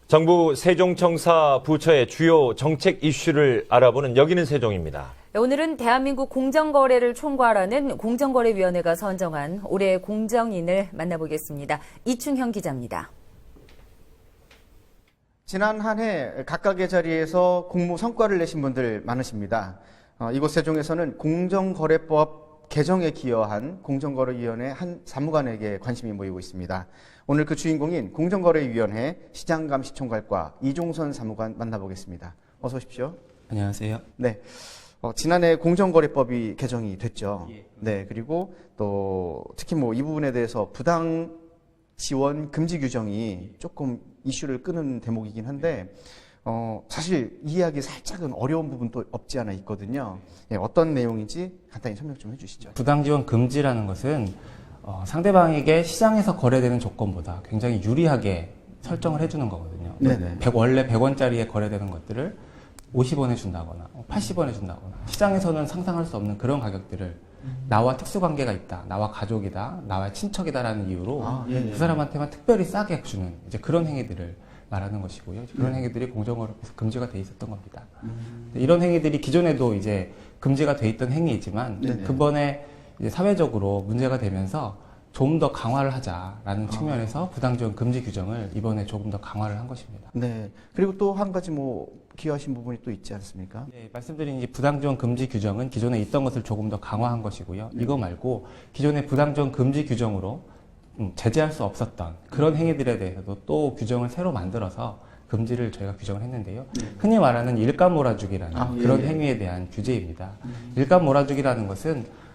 정부 세종청사 부처의 주요 정책 이슈를 알아보는 여기는 세종입니다. 오늘은 대한민국 공정거래를 총괄하는 공정거래위원회가 선정한 올해의 공정인을 만나보겠습니다. 이충형 기자입니다. 지난 한 해 각각의 자리에서 공모 성과를 내신 분들 많으십니다. 이곳 세종에서는 공정거래법 개정에 기여한 공정거래위원회 한 사무관에게 관심이 모이고 있습니다. 오늘 그 주인공인 공정거래위원회 시장감시총괄과 이종선 사무관 만나보겠습니다. 어서 오십시오. 안녕하세요. 네. 지난해 공정거래법이 개정이 됐죠. 네. 그리고 또 특히 이 부분에 대해서 부당 지원 금지 규정이 조금 이슈를 끄는 대목이긴 한데, 사실 이해하기 살짝은 어려운 부분도 없지 않아 있거든요. 예, 어떤 내용인지 간단히 설명 좀 해주시죠. 부당지원 금지라는 것은 상대방에게 시장에서 거래되는 조건보다 굉장히 유리하게 설정을 해주는 거거든요. 네네. 원래 100원짜리에 거래되는 것들을 50원에 준다거나 80원에 준다거나 시장에서는 상상할 수 없는 그런 가격들을 나와 특수관계가 있다, 나와 가족이다, 나와 친척이다라는 이유로 그 사람한테만 특별히 싸게 주는 이제 그런 행위들을 말하는 것이고요. 그런 행위들이 공정거래법에서 금지가 돼 있었던 겁니다. 이런 행위들이 기존에도 이제 금지가 돼 있던 행위이지만 그번에 이제 사회적으로 문제가 되면서 좀 더 강화를 하자라는 측면에서 부당지원 금지 규정을 이번에 조금 더 강화를 한 것입니다. 네. 그리고 또 한 가지 기여하신 부분이 또 있지 않습니까? 네, 말씀드린 이 부당지원 금지 규정은 기존에 있던 것을 조금 더 강화한 것이고요. 이거 말고 기존의 부당지원 금지 규정으로 제재할 수 없었던 그런 행위들에 대해서도 또 규정을 새로 만들어서 금지를 저희가 규정을 했는데요. 흔히 말하는 일감 몰아주기라는 그런 행위에 대한 규제입니다. 일감 몰아주기라는 것은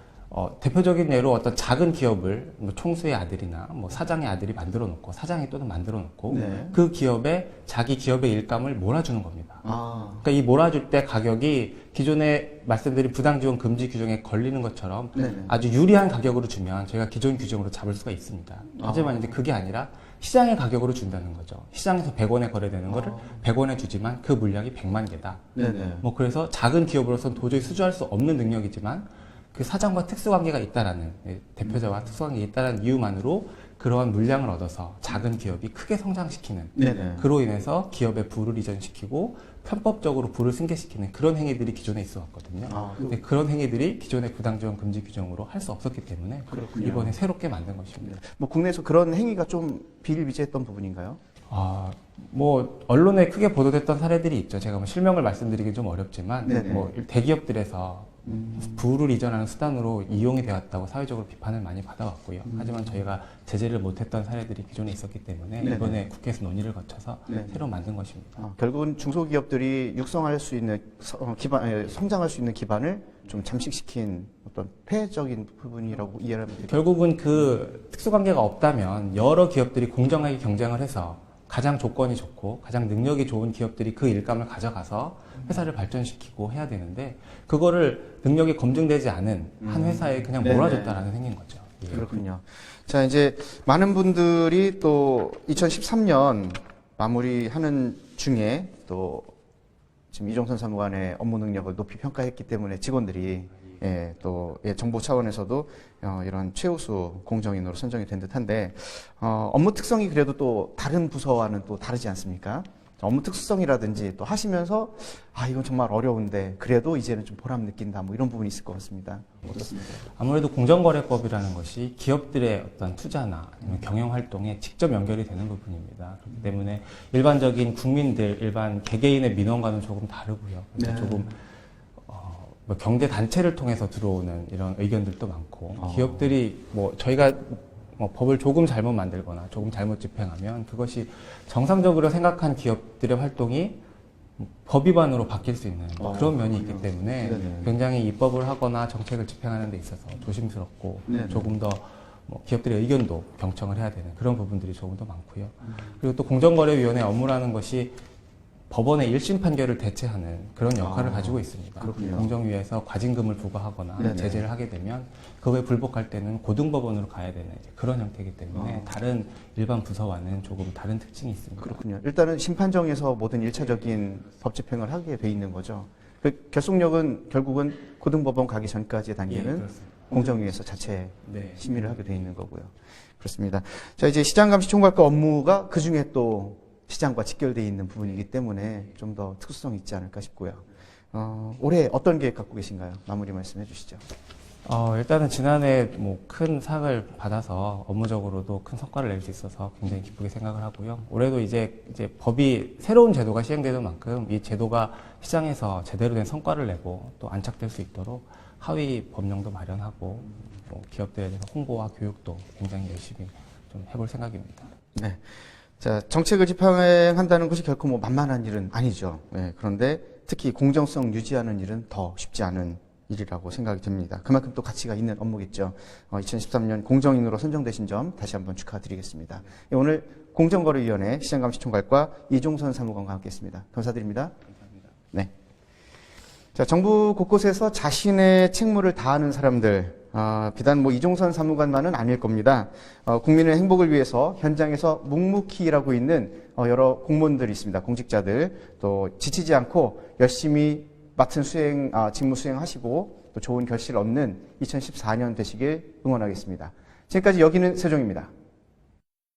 대표적인 예로 어떤 작은 기업을 총수의 아들이나 사장의 아들이 만들어 놓고 사장이 또는 만들어 놓고 그 기업에 자기 기업의 일감을 몰아주는 겁니다. 그러니까 이 몰아줄 때 가격이 기존에 말씀드린 부당지원 금지 규정에 걸리는 것처럼 아주 유리한 가격으로 주면 저희가 기존 규정으로 잡을 수가 있습니다. 하지만 이제 그게 아니라 시장의 가격으로 준다는 거죠. 시장에서 100원에 거래되는 거를 100원에 주지만 그 물량이 100만 개다. 그래서 작은 기업으로서는 도저히 수주할 수 없는 능력이지만 그 사장과 특수관계가 있다라는 대표자와 특수관계가 있다라는 이유만으로 그러한 물량을 얻어서 작은 기업이 크게 성장시키는 그로 인해서 기업의 부를 이전시키고 편법적으로 부를 승계시키는 그런 행위들이 기존에 있어 왔거든요. 근데 그런 행위들이 기존의 부당지원 금지 규정으로 할 수 없었기 때문에 그렇군요. 이번에 새롭게 만든 것입니다. 국내에서 그런 행위가 좀 비일비재했던 부분인가요? 언론에 크게 보도됐던 사례들이 있죠. 제가 실명을 말씀드리기 좀 어렵지만 대기업들에서 부를 이전하는 수단으로 이용이 되었다고 사회적으로 비판을 많이 받아왔고요. 하지만 저희가 제재를 못했던 사례들이 기존에 있었기 때문에 이번에 국회에서 논의를 거쳐서 새로 만든 것입니다. 결국은 중소기업들이 육성할 수 있는 성장할 수 있는 기반을 좀 잠식시킨 어떤 폐해적인 부분이라고 이해를 하면 되겠죠. 결국은 그 특수관계가 없다면 여러 기업들이 공정하게 경쟁을 해서 가장 조건이 좋고 가장 능력이 좋은 기업들이 그 일감을 가져가서 회사를 발전시키고 해야 되는데 그거를 능력이 검증되지 않은 한 회사에 그냥 몰아줬다라는 생긴 거죠. 예. 그렇군요. 자, 이제 많은 분들이 또 2013년 마무리하는 중에 또 지금 이종선 사무관의 업무 능력을 높이 평가했기 때문에 직원들이 정부 차원에서도 이런 최우수 공정인으로 선정이 된 듯한데 업무 특성이 그래도 또 다른 부서와는 또 다르지 않습니까? 업무 특수성이라든지 또 하시면서 이건 정말 어려운데 그래도 이제는 좀 보람 느낀다 이런 부분이 있을 것 같습니다. 어떻습니까? 아무래도 공정거래법이라는 것이 기업들의 어떤 투자나 아니면 경영 활동에 직접 연결이 되는 부분입니다. 그렇기 때문에 일반적인 국민들, 일반 개개인의 민원과는 조금 다르고요. 조금 경제 단체를 통해서 들어오는 이런 의견들도 많고 기업들이 저희가 법을 조금 잘못 만들거나 조금 잘못 집행하면 그것이 정상적으로 생각한 기업들의 활동이 법 위반으로 바뀔 수 있는 그런 면이 있기 때문에 굉장히 입법을 하거나 정책을 집행하는 데 있어서 조심스럽고 조금 더 기업들의 의견도 경청을 해야 되는 그런 부분들이 조금 더 많고요. 그리고 또 공정거래위원회 업무라는 것이 법원의 1심 판결을 대체하는 그런 역할을 가지고 있습니다. 그렇군요. 공정위에서 과징금을 부과하거나 제재를 하게 되면 그거에 불복할 때는 고등법원으로 가야 되는 그런 형태이기 때문에 다른 일반 부서와는 조금 다른 특징이 있습니다. 그렇군요. 일단은 심판정에서 모든 1차적인 법 집행을 하게 돼 있는 거죠. 그 결속력은 결국은 고등법원 가기 전까지의 단계는 공정위에서 자체 심의를 하게 돼 있는 거고요. 그렇습니다. 자, 이제 시장감시총괄과 업무가 그 중에 또 시장과 직결되어 있는 부분이기 때문에 좀 더 특수성이 있지 않을까 싶고요. 올해 어떤 계획 갖고 계신가요? 마무리 말씀해 주시죠. 일단은 지난해 뭐 큰 상을 받아서 업무적으로도 큰 성과를 낼 수 있어서 굉장히 기쁘게 생각을 하고요. 올해도 이제 법이 새로운 제도가 시행되는 만큼 이 제도가 시장에서 제대로 된 성과를 내고 또 안착될 수 있도록 하위 법령도 마련하고 뭐 기업들에 대해서 홍보와 교육도 굉장히 열심히 좀 해볼 생각입니다. 네. 자, 정책을 집행한다는 것이 결코 뭐 만만한 일은 아니죠. 네, 그런데 특히 공정성 유지하는 일은 더 쉽지 않은 일이라고 생각이 듭니다. 그만큼 또 가치가 있는 업무겠죠. 2013년 공정인으로 선정되신 점 다시 한번 축하드리겠습니다. 네, 오늘 공정거래위원회 시장감시총괄과 이종선 사무관과 함께했습니다. 감사드립니다. 감사합니다. 네. 자, 정부 곳곳에서 자신의 책무를 다하는 사람들, 비단 뭐 이종선 사무관만은 아닐 겁니다. 국민의 행복을 위해서 현장에서 묵묵히 일하고 있는 여러 공무원들이 있습니다. 공직자들 또 지치지 않고 열심히 맡은 직무 수행하시고 또 좋은 결실 얻는 2014년 되시길 응원하겠습니다. 지금까지 여기는 세종입니다.